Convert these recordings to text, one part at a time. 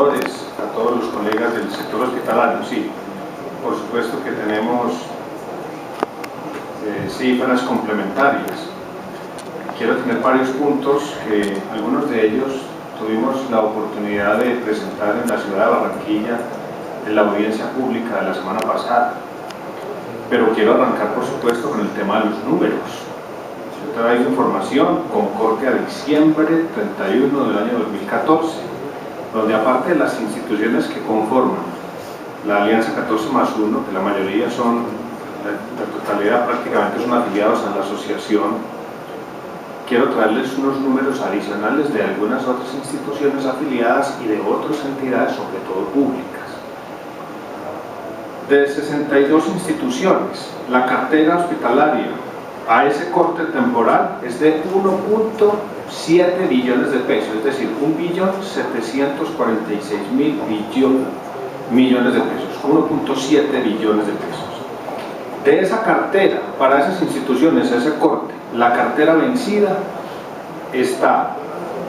proveedores, a todos los colegas del sector hospitalario. Sí, por supuesto que tenemos cifras complementarias. Quiero tener varios puntos que algunos de ellos tuvimos la oportunidad de presentar en la ciudad de Barranquilla en la audiencia pública de la semana pasada, pero quiero arrancar por supuesto con el tema de los números. Yo traigo información con corte a diciembre 31 del año 2014, donde aparte de las instituciones que conforman la Alianza 14+1, que la mayoría son, la totalidad prácticamente son afiliados a la asociación, quiero traerles unos números adicionales de algunas otras instituciones afiliadas y de otras entidades, sobre todo públicas. De 62 instituciones, la cartera hospitalaria a ese corte temporal es de 1.7 billones de pesos, es decir, 1.746.000 millones de pesos, 1.7 billones de pesos. De esa cartera, para esas instituciones, ese corte, la cartera vencida está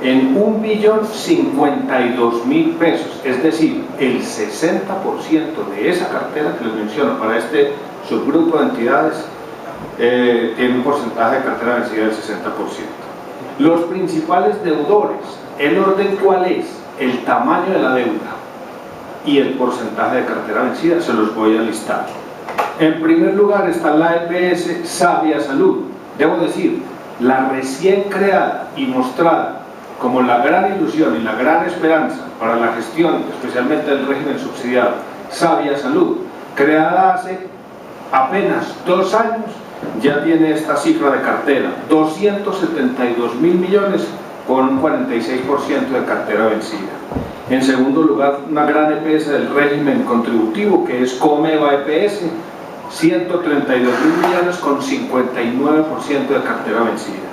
en 1.052.000 pesos, es decir, el 60% de esa cartera que les menciono para este subgrupo de entidades tiene un porcentaje de cartera vencida del 60%. Los principales deudores, el orden cuál es, el tamaño de la deuda y el porcentaje de cartera vencida, se los voy a listar. En primer lugar está la EPS Sabia Salud, debo decir, la recién creada y mostrada como la gran ilusión y la gran esperanza para la gestión, especialmente del régimen subsidiado, Sabia Salud, creada hace apenas 2 años, ya tiene esta cifra de cartera, 272.000 millones con un 46% de cartera vencida. En segundo lugar, una gran EPS del régimen contributivo, que es Comeva EPS, 132.000 millones con 59% de cartera vencida.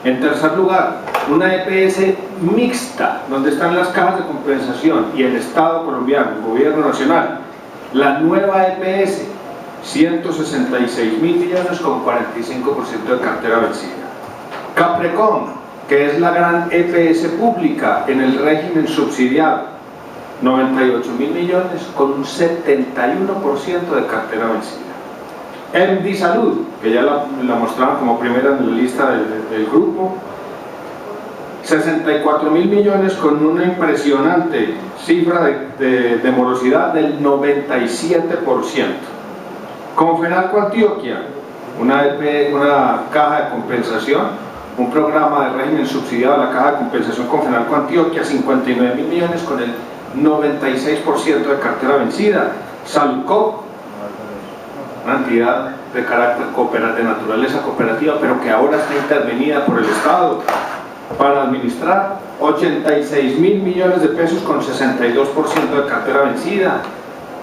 En tercer lugar, una EPS mixta, donde están las cajas de compensación y el Estado colombiano, el gobierno nacional, la nueva EPS, 166.000 millones con 45% de cartera vencida. Caprecom, que es la gran EPS pública en el régimen subsidiado, 98.000 millones con un 71% de cartera vencida. MD Salud, que ya la mostraron como primera en la lista del grupo, 64.000 millones con una impresionante cifra de morosidad del 97%. Confenalco Antioquia, una caja de compensación, un programa de régimen subsidiado de la caja de compensación Confenalco Antioquia, 59.000 millones con el 96% de cartera vencida. Saludcop, una entidad de carácter de naturaleza cooperativa, pero que ahora está intervenida por el Estado para administrar 86.000 millones de pesos con 62% de cartera vencida.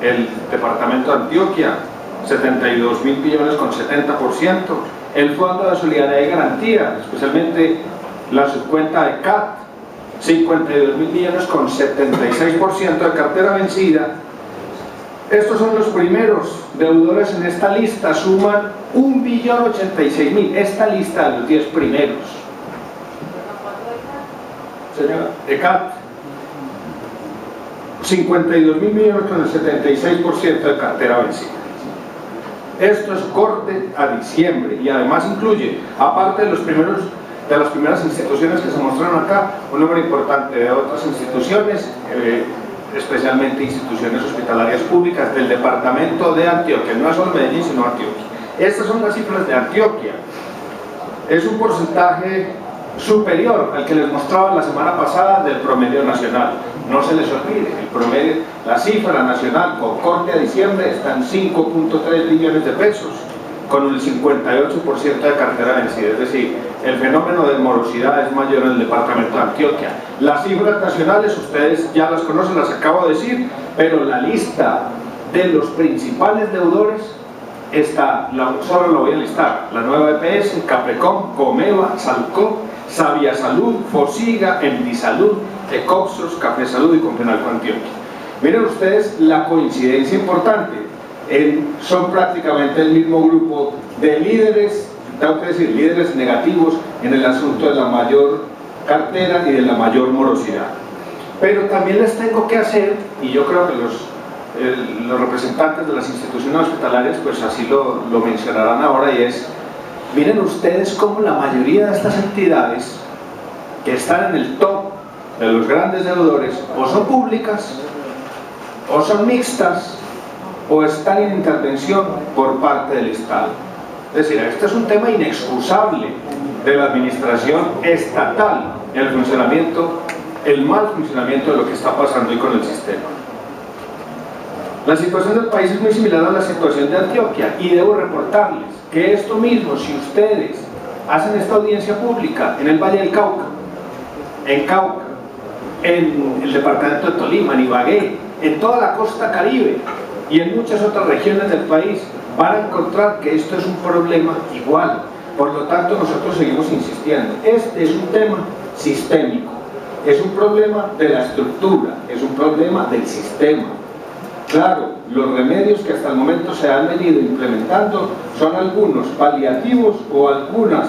El departamento de Antioquia, 72.000 millones con 70%. El Fondo de Solidaridad y Garantía, especialmente la subcuenta de CAT, 52.000 millones con 76% de cartera vencida. Estos son los primeros deudores en esta lista, suman 1.086.000, esta lista de los 10 primeros. Señora, de CAT, 52.000 millones con el 76% de cartera vencida. Esto es corte a diciembre y además incluye, aparte de las primeras instituciones que se mostraron acá, un número importante de otras instituciones, especialmente instituciones hospitalarias públicas del departamento de Antioquia, no es solo Medellín sino Antioquia. Estas son las cifras de Antioquia. Es un porcentaje superior al que les mostraba la semana pasada del promedio nacional. No se les olvide, el promedio, la cifra nacional con corte a diciembre está en 5.3 billones de pesos, con el 58% de cartera vencida, es decir, el fenómeno de morosidad es mayor en el departamento de Antioquia. Las cifras nacionales ustedes ya las conocen, las acabo de decir, pero la lista de los principales deudores está, solo lo voy a listar: la nueva EPS, Caprecom, Comeva, Saludcop, Sabia Salud, Fosiga, MD Salud, Ecopsos, Café Salud y Confenalco Antioquia. Miren ustedes la coincidencia importante, son prácticamente el mismo grupo de líderes, tengo que decir, líderes negativos en el asunto de la mayor cartera y de la mayor morosidad. Pero también les tengo que hacer, y yo creo que los representantes de las instituciones hospitalarias pues así lo mencionarán ahora, y es, miren ustedes cómo la mayoría de estas entidades que están en el top de los grandes deudores o son públicas, o son mixtas, o están en intervención por parte del Estado. Es decir, este es un tema inexcusable de la administración estatal, el mal funcionamiento de lo que está pasando hoy con el sistema. La situación del país es muy similar a la situación de Antioquia, y debo reportarles que esto mismo, si ustedes hacen esta audiencia pública en el Valle del Cauca, en Cauca, en el departamento de Tolima, en Ibagué, en toda la costa Caribe y en muchas otras regiones del país, van a encontrar que esto es un problema igual. Por lo tanto, nosotros seguimos insistiendo. Este es un tema sistémico, es un problema de la estructura, es un problema del sistema. Claro, los remedios que hasta el momento se han venido implementando son algunos paliativos o algunas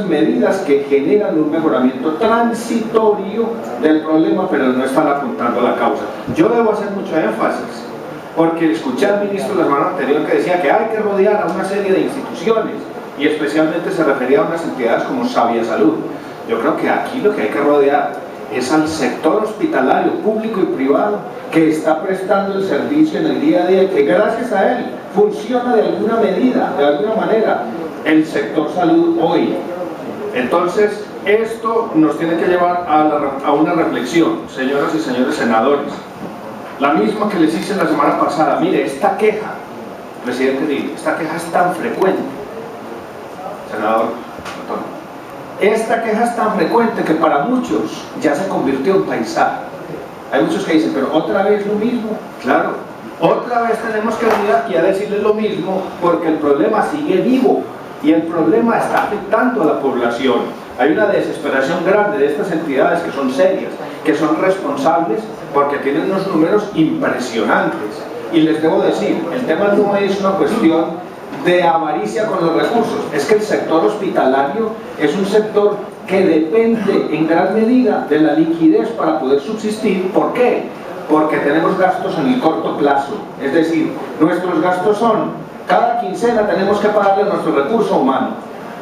medidas que generan un mejoramiento transitorio del problema, pero no están apuntando a la causa. Yo debo hacer mucho énfasis, porque escuché al ministro la semana anterior que decía que hay que rodear a una serie de instituciones, y especialmente se refería a unas entidades como Sabia Salud. Yo creo que aquí lo que hay que rodear es al sector hospitalario, público y privado, que está prestando el servicio en el día a día, y que gracias a él funciona de alguna medida, de alguna manera, el sector salud hoy. Entonces, esto nos tiene que llevar a una reflexión, señoras y señores senadores. La misma que les hice la semana pasada. Mire, esta queja, presidente Uribe, esta queja es tan frecuente, senador, esta queja es tan frecuente que para muchos ya se convirtió en paisaje. Hay muchos que dicen, pero otra vez lo mismo. Claro, otra vez tenemos que venir aquí a decirles lo mismo, porque el problema sigue vivo y el problema está afectando a la población. Hay una desesperación grande de estas entidades que son serias, que son responsables, porque tienen unos números impresionantes. Y les debo decir, el tema no es una cuestión de avaricia con los recursos, es que el sector hospitalario es un sector que depende en gran medida de la liquidez para poder subsistir. ¿Por qué? Porque tenemos gastos en el corto plazo, es decir, nuestros gastos son, cada quincena tenemos que pagarle nuestro recurso humano,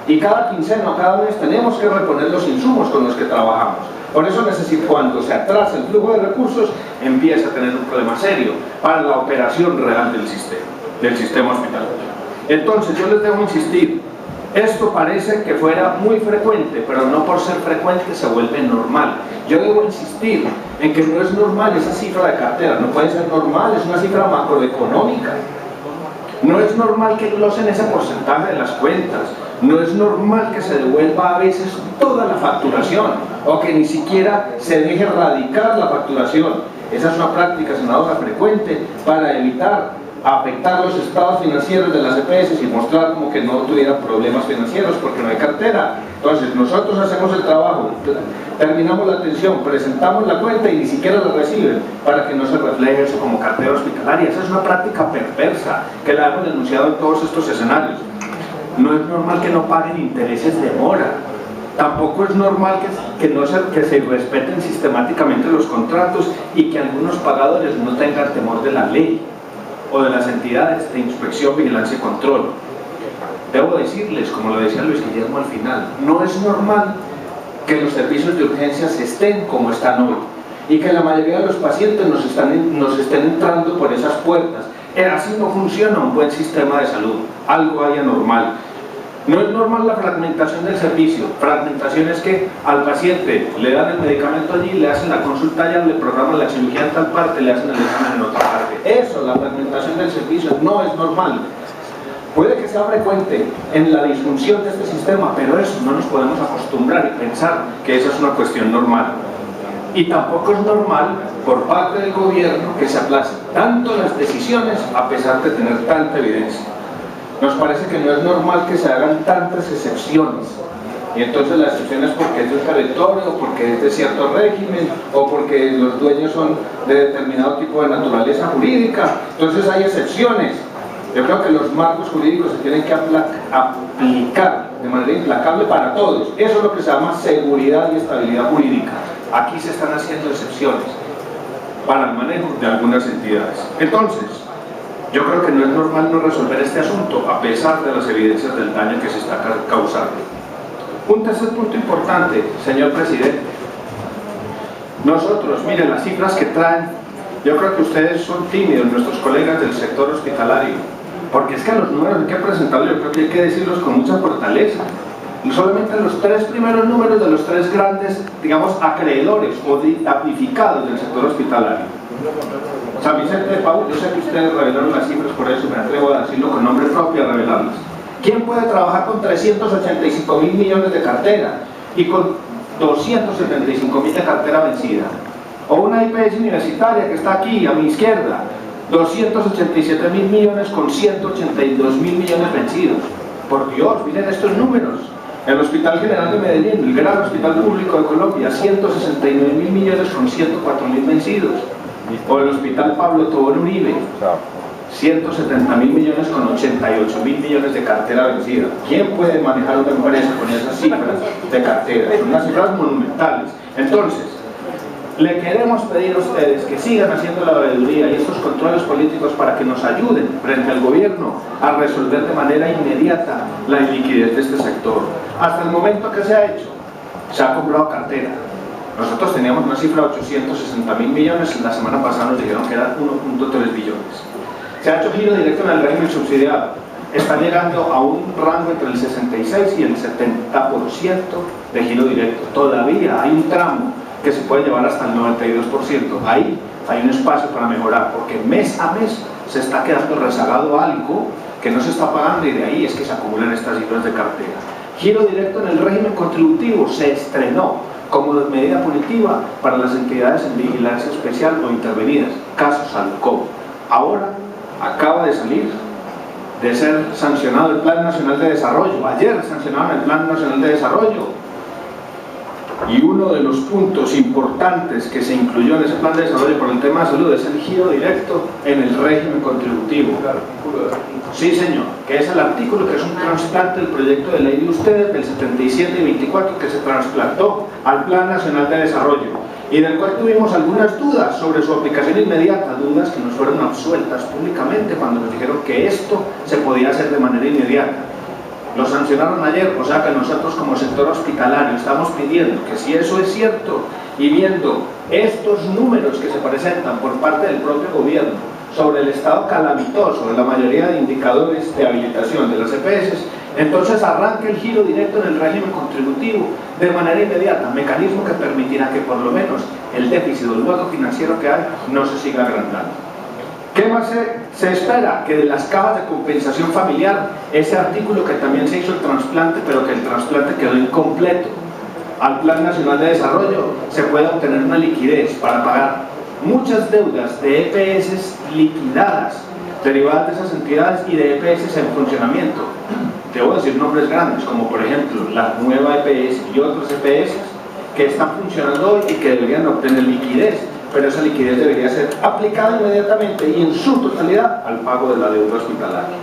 y cada quincena o cada mes tenemos que reponer los insumos con los que trabajamos. Por eso cuando se atrasa el flujo de recursos, empieza a tener un problema serio para la operación real del sistema hospitalario. Entonces yo les debo insistir, esto parece que fuera muy frecuente, pero no por ser frecuente se vuelve normal. Yo debo insistir en que no es normal esa cifra de cartera, no puede ser normal, es una cifra macroeconómica. No es normal que glosen ese porcentaje de las cuentas, no es normal que se devuelva a veces toda la facturación, o que ni siquiera se deje radicar la facturación. Esa es una práctica, senadora, frecuente para evitar afectar los estados financieros de las EPS y mostrar como que no tuvieran problemas financieros porque no hay cartera. Entonces nosotros hacemos el trabajo, terminamos la atención, presentamos la cuenta y ni siquiera la reciben, para que no se refleje eso como cartera hospitalaria. Esa es una práctica perversa que la hemos denunciado en todos estos escenarios. No es normal que no paguen intereses de mora. Tampoco es normal que se respeten sistemáticamente los contratos y que algunos pagadores no tengan temor de la ley o de las entidades de inspección, vigilancia y control. Debo decirles, como lo decía Luis Guillermo al final, no es normal que los servicios de urgencias estén como están hoy y que la mayoría de los pacientes nos estén entrando por esas puertas. Así no funciona un buen sistema de salud, algo hay anormal. No es normal la fragmentación del servicio. Fragmentación es que al paciente le dan el medicamento allí, le hacen la consulta allá, le programan la cirugía en tal parte, le hacen el examen en otra parte. Eso, la fragmentación del servicio, no es normal. Puede que sea frecuente en la disfunción de este sistema, pero eso no nos podemos acostumbrar y pensar que esa es una cuestión normal. Y tampoco es normal por parte del gobierno que se aplacen tanto las decisiones a pesar de tener tanta evidencia. Nos parece que no es normal que se hagan tantas excepciones, y entonces la excepción es porque es de un territorio, o porque es de cierto régimen, o porque los dueños son de determinado tipo de naturaleza jurídica. Entonces hay excepciones. Yo creo que los marcos jurídicos se tienen que aplicar de manera implacable para todos. Eso es lo que se llama seguridad y estabilidad jurídica. Aquí se están haciendo excepciones para el manejo de algunas entidades. Entonces, yo creo que no es normal no resolver este asunto a pesar de las evidencias del daño que se está causando. Un tercer punto importante, señor presidente. Nosotros, miren las cifras que traen, yo creo que ustedes son tímidos, nuestros colegas del sector hospitalario, porque es que los números hay que presentarlos, yo creo que hay que decirlos con mucha fortaleza. Solamente los tres primeros números de los tres grandes, digamos, acreedores o damnificados del sector hospitalario. San Vicente de Paúl, yo sé que ustedes revelaron las cifras, por eso me atrevo a decirlo con nombre propio, a revelarlas. ¿Quién puede trabajar con 385.000 millones de cartera y con 275.000 de cartera vencida? O una IPS universitaria que está aquí a mi izquierda, 287.000 millones con 182.000 millones vencidos. Por Dios, miren estos números. El Hospital General de Medellín, el gran hospital público de Colombia, 169.000 millones con 104.000 vencidos. O el Hospital Pablo Tobón Uribe, 170.000 millones con 88.000 millones de cartera vencida. ¿Quién puede manejar una empresa con esas cifras de cartera? Son unas cifras monumentales. Entonces, le queremos pedir a ustedes que sigan haciendo la veeduría y estos controles políticos para que nos ayuden frente al gobierno a resolver de manera inmediata la iliquidez de este sector. Hasta el momento que se ha hecho, se ha comprado cartera. Nosotros teníamos una cifra de 860.000 millones, la semana pasada nos dijeron que eran 1.3 billones. Se ha hecho giro directo en el régimen subsidiado. Está llegando a un rango entre el 66 y el 70% de giro directo. Todavía hay un tramo que se puede llevar hasta el 92%. Ahí hay un espacio para mejorar, porque mes a mes se está quedando rezagado algo que no se está pagando y de ahí es que se acumulan estas cifras de cartera. Giro directo en el régimen contributivo se estrenó como medida punitiva para las entidades en vigilancia especial o intervenidas, caso Salcom. Ahora acaba de salir de ser sancionado el Plan Nacional de Desarrollo. Ayer sancionaron el Plan Nacional de Desarrollo. Y uno de los puntos importantes que se incluyó en ese plan de desarrollo por el tema de salud es el giro directo en el régimen contributivo. Sí, señor, que es el artículo que es un trasplante del proyecto de ley de ustedes del 77 y 24 que se trasplantó al Plan Nacional de Desarrollo y del cual tuvimos algunas dudas sobre su aplicación inmediata, dudas que nos fueron absueltas públicamente cuando nos dijeron que esto se podía hacer de manera inmediata. Lo sancionaron ayer, o sea que nosotros como sector hospitalario estamos pidiendo que si eso es cierto y viendo estos números que se presentan por parte del propio gobierno sobre el estado calamitoso de la mayoría de indicadores de habilitación de las EPS, entonces arranque el giro directo en el régimen contributivo de manera inmediata, mecanismo que permitirá que por lo menos el déficit o el hueco financiero que hay no se siga agrandando. ¿Qué más se espera? Que de las cajas de compensación familiar, ese artículo que también se hizo el trasplante, pero que el trasplante quedó incompleto, al Plan Nacional de Desarrollo, se pueda obtener una liquidez para pagar muchas deudas de EPS liquidadas, derivadas de esas entidades y de EPS en funcionamiento. Debo decir nombres grandes, como por ejemplo la nueva EPS y otras EPS que están funcionando hoy y que deberían obtener liquidez, pero esa liquidez debería ser aplicada inmediatamente y en su totalidad al pago de la deuda hospitalaria.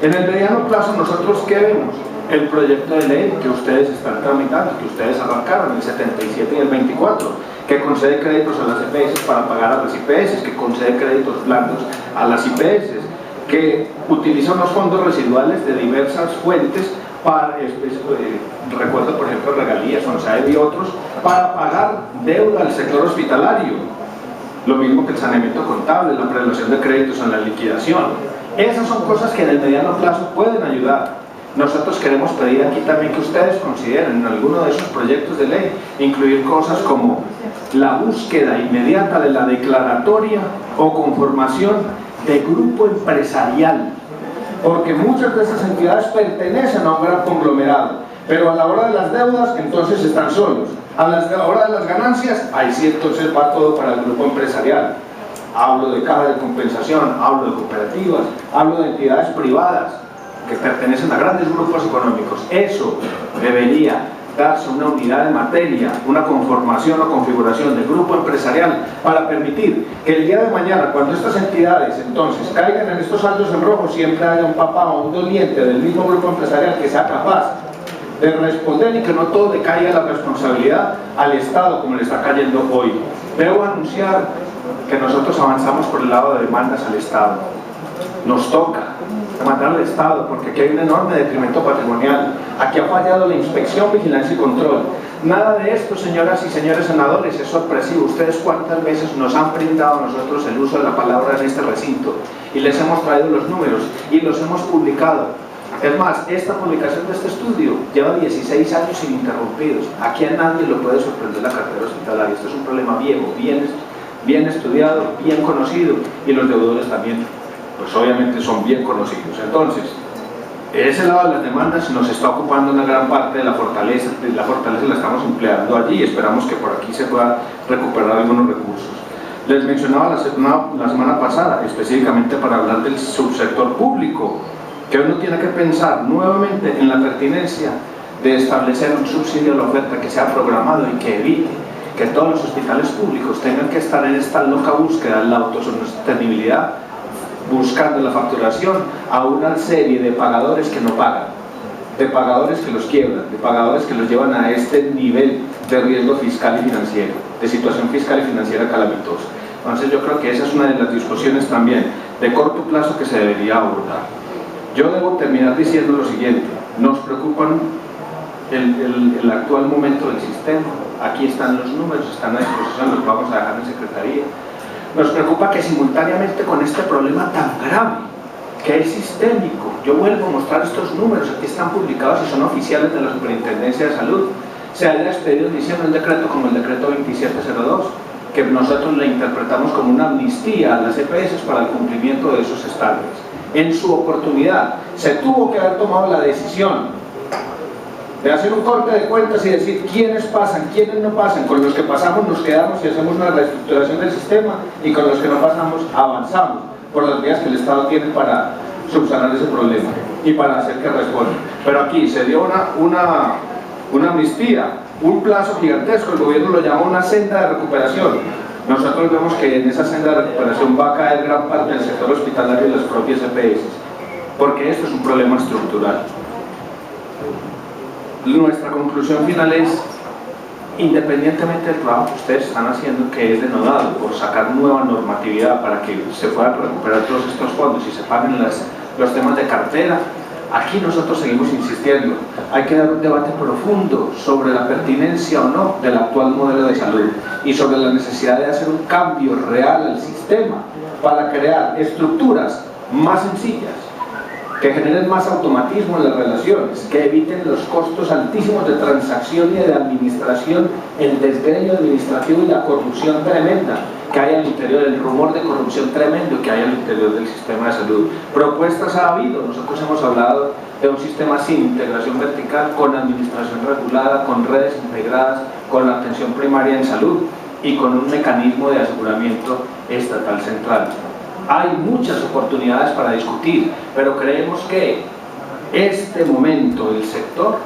En el mediano plazo, nosotros ¿qué vemos? El proyecto de ley que ustedes están tramitando, que ustedes arrancaron, el 77 y el 24, que concede créditos a las EPS para pagar a las IPS, que concede créditos blandos a las IPS, que utiliza unos fondos residuales de diversas fuentes para, recuerdo por ejemplo regalías, ONSAED y otros, para pagar deuda al sector hospitalario. Lo mismo que el saneamiento contable, la prelación de créditos en la liquidación. Esas son cosas que en el mediano plazo pueden ayudar. Nosotros queremos pedir aquí también que ustedes consideren en alguno de esos proyectos de ley incluir cosas como la búsqueda inmediata de la declaratoria o conformación de grupo empresarial, porque muchas de esas entidades pertenecen a un gran conglomerado, pero a la hora de las deudas entonces están solos. A la hora de las ganancias, ahí sí entonces va todo para el grupo empresarial. Hablo de caja de compensación, hablo de cooperativas, hablo de entidades privadas que pertenecen a grandes grupos económicos. Eso debería darse una unidad de materia, una conformación o configuración del grupo empresarial para permitir que el día de mañana, cuando estas entidades entonces caigan en estos saldos en rojo, siempre haya un papá o un doliente del mismo grupo empresarial que sea capaz de responder y que no todo le caiga la responsabilidad al Estado como le está cayendo hoy. Debo anunciar que nosotros avanzamos por el lado de demandas al Estado. Nos toca demandar al Estado porque aquí hay un enorme detrimento patrimonial. Aquí ha fallado la inspección, vigilancia y control. Nada de esto, señoras y señores senadores, es sorpresivo. Ustedes cuántas veces nos han brindado a nosotros el uso de la palabra en este recinto y les hemos traído los números y los hemos publicado. Es más, esta publicación de este estudio lleva 16 años ininterrumpidos. Aquí a nadie lo puede sorprender la cartera hospitalaria. Esto es un problema viejo, bien estudiado, bien conocido, y los deudores también, pues obviamente son bien conocidos. Entonces, ese lado de las demandas nos está ocupando una gran parte de la fortaleza la estamos empleando allí y esperamos que por aquí se pueda recuperar algunos recursos. Les mencionaba la semana pasada, específicamente para hablar del subsector público, que uno tiene que pensar nuevamente en la pertinencia de establecer un subsidio a la oferta que sea programado y que evite que todos los hospitales públicos tengan que estar en esta loca búsqueda de la autosostenibilidad, buscando la facturación a una serie de pagadores que no pagan, de pagadores que los quiebran, de pagadores que los llevan a este nivel de riesgo fiscal y financiero, de situación fiscal y financiera calamitosa. Entonces yo creo que esa es una de las discusiones también de corto plazo que se debería abordar. Yo debo terminar diciendo lo siguiente: nos preocupan el actual momento del sistema. Aquí están los números, están a disposición, los vamos a dejar en secretaría. Nos preocupa que simultáneamente con este problema tan grave, que es sistémico, yo vuelvo a mostrar estos números, aquí están publicados y son oficiales de la Superintendencia de Salud, se haya expedido en diciembre un decreto como el decreto 2702, que nosotros le interpretamos como una amnistía a las EPS para el cumplimiento de esos estándares. En su oportunidad se tuvo que haber tomado la decisión de hacer un corte de cuentas y decir quiénes pasan, quiénes no pasan. Con los que pasamos nos quedamos y hacemos una reestructuración del sistema, y con los que no pasamos avanzamos por las vías que el Estado tiene para subsanar ese problema y para hacer que responda. Pero aquí se dio una amnistía, un plazo gigantesco, el gobierno lo llama una senda de recuperación. Nosotros vemos que en esa senda de recuperación va a caer gran parte del sector hospitalario y las propias EPS, porque esto es un problema estructural. Nuestra conclusión final es, independientemente del trabajo que ustedes están haciendo, que es denodado por sacar nueva normatividad para que se puedan recuperar todos estos fondos y se paguen los temas de cartera, aquí nosotros seguimos insistiendo, hay que dar un debate profundo sobre la pertinencia o no del actual modelo de salud y sobre la necesidad de hacer un cambio real al sistema para crear estructuras más sencillas, que generen más automatismo en las relaciones, que eviten los costos altísimos de transacción y de administración, el desgreño administrativo y la corrupción tremenda que hay al interior, el rumor de corrupción tremendo que hay al interior del sistema de salud. Propuestas ha habido, nosotros hemos hablado de un sistema sin integración vertical, con administración regulada, con redes integradas, con la atención primaria en salud y con un mecanismo de aseguramiento estatal central. Hay muchas oportunidades para discutir, pero creemos que este momento el sector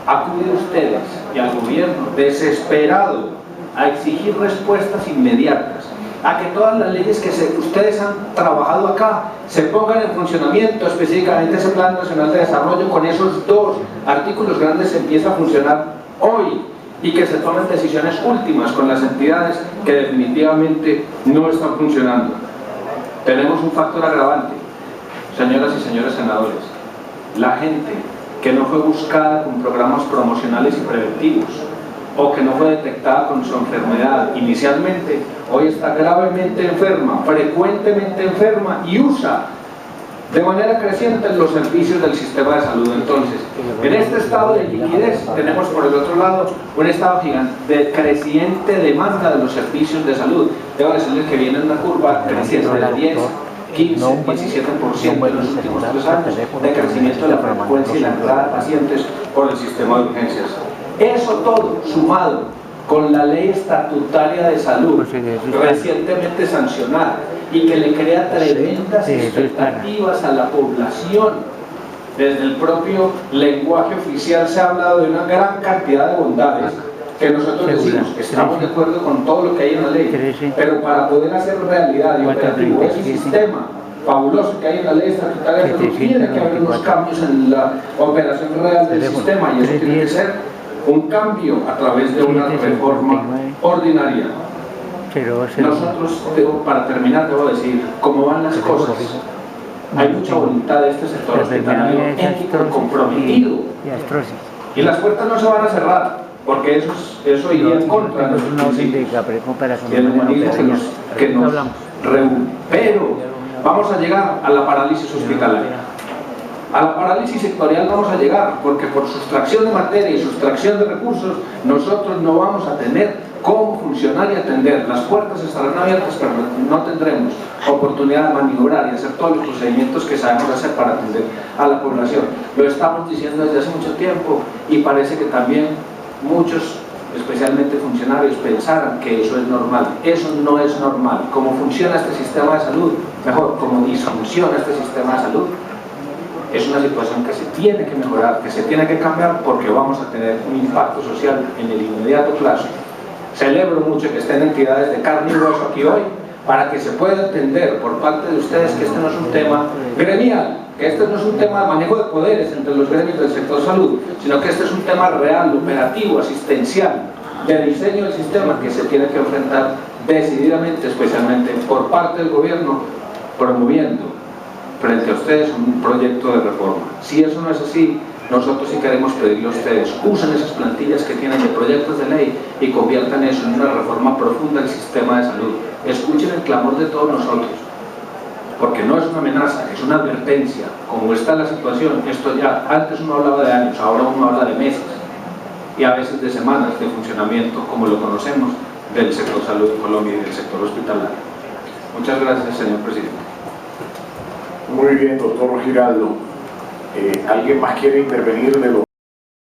acude a ustedes y al gobierno desesperado a exigir respuestas inmediatas, a que todas las leyes que ustedes han trabajado acá se pongan en funcionamiento, específicamente ese Plan Nacional de Desarrollo con esos 2 artículos grandes empieza a funcionar hoy, y que se tomen decisiones últimas con las entidades que definitivamente no están funcionando. Tenemos un factor agravante, señoras y señores senadores: la gente que no fue buscada con programas promocionales y preventivos, o que no fue detectada con su enfermedad inicialmente, hoy está gravemente enferma, frecuentemente enferma, y usa de manera creciente los servicios del sistema de salud. Entonces, en este estado de liquidez tenemos por el otro lado un estado gigante de creciente demanda de los servicios de salud. Debo decirles que viene una curva creciente de 10, 15, 17% en los últimos 3 años de crecimiento de la frecuencia y la entrada de pacientes por el sistema de urgencias. Eso todo sumado con la ley estatutaria de salud recientemente sancionada y que le crea tremendas expectativas a la población. Desde el propio lenguaje oficial se ha hablado de una gran cantidad de bondades que nosotros decimos que estamos de acuerdo con todo lo que hay en la ley, pero para poder hacer realidad y operativo ese sistema fabuloso que hay en la ley estatutaria, pero tiene que haber unos cambios en la operación real del sistema, y eso tiene que ser un cambio a través de una reforma ordinaria. Nosotros, para terminar, debo decir cómo van las cosas. Hay mucha voluntad de este sector hospitalario ético, comprometido, y las puertas no se van a cerrar, porque eso iría en contra de los principios y el humanismo que nos reúne. Pero vamos a llegar a la parálisis hospitalaria. A la parálisis sectorial vamos a llegar, porque por sustracción de materia y sustracción de recursos, nosotros no vamos a tener cómo funcionar y atender. Las puertas estarán abiertas, pero no tendremos oportunidad de maniobrar y hacer todos los procedimientos que sabemos hacer para atender a la población. Lo estamos diciendo desde hace mucho tiempo, y parece que también muchos, especialmente funcionarios, pensaran que eso es normal. Eso no es normal. Cómo funciona este sistema de salud, mejor, cómo disfunciona este sistema de salud, es una situación que se tiene que mejorar, que se tiene que cambiar, porque vamos a tener un impacto social en el inmediato plazo. Celebro mucho que estén entidades de carne y hueso aquí hoy, para que se pueda entender por parte de ustedes que este no es un tema gremial, que este no es un tema de manejo de poderes entre los gremios del sector salud, sino que este es un tema real, operativo, asistencial, de diseño del sistema, que se tiene que enfrentar decididamente, especialmente por parte del gobierno, promoviendo frente a ustedes un proyecto de reforma. Si eso no es así, nosotros sí queremos pedirle a ustedes: usen esas plantillas que tienen de proyectos de ley y conviertan eso en una reforma profunda del sistema de salud. Escuchen el clamor de todos nosotros, porque no es una amenaza, es una advertencia. Como está la situación, esto ya, antes uno hablaba de años, ahora uno habla de meses y a veces de semanas de funcionamiento, como lo conocemos, del sector salud en Colombia y del sector hospitalario. Muchas gracias, señor presidente. Muy bien, doctor Giraldo. ¿Alguien más quiere intervenir de los